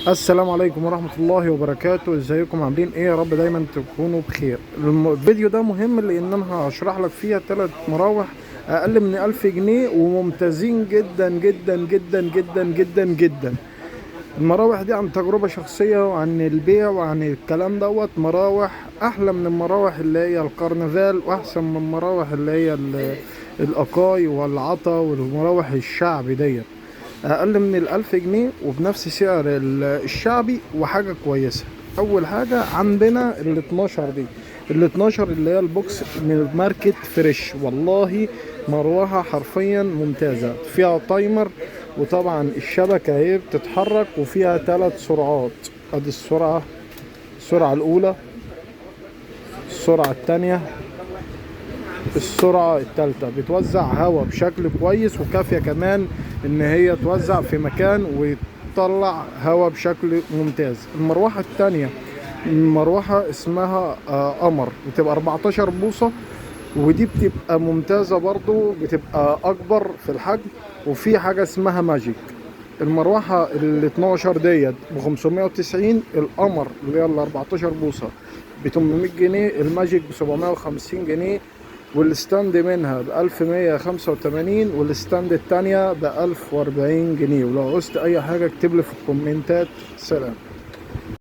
السلام عليكم ورحمة الله وبركاته. ازيكم عاملين ايه؟ يا رب دايما تكونوا بخير. الفيديو ده مهم لان انا هشرح لك فيها 3 مراوح اقل من 1000 جنيه وممتازين جدا جدا جدا جدا جدا جدا. المراوح دي عن تجربة شخصية وعن البيع وعن الكلام دوت. مراوح احلى من المراوح اللي هي الكرنفال، واحسن من المراوح اللي هي الاكاي والعطا والمراوح الشعبي ديت. اقل من 1000 جنيه وبنفس سعر الشعبي وحاجة كويسة. اول حاجة عندنا ال 12 دي، ال 12 اللي هي البوكس من ماركة فريش. والله مروحة حرفيا ممتازة، فيها تايمر، وطبعا الشبكة اهي بتتحرك، وفيها 3 سرعات. ادي السرعة الاولى، السرعة التانية، السرعة التالتة. بتوزع هواء بشكل كويس وكافية كمان ان هي توزع في مكان وتطلع هواء بشكل ممتاز. المروحة التانية مروحة اسمها قمر، بتبقى 14 بوصة، ودي بتبقى ممتازة برضو، بتبقى اكبر في الحجم. وفي حاجة اسمها ماجيك. المروحة ال 12 ديت ب 590، القمر اللي هي ال 14 بوصة ب 800 جنيه، الماجيك ب 750 جنيه، والستاند منها ب1185، والستاند التانية ب1040 جنيه. ولو عوزت أي حاجة اكتب لي في الكومنتات. سلام.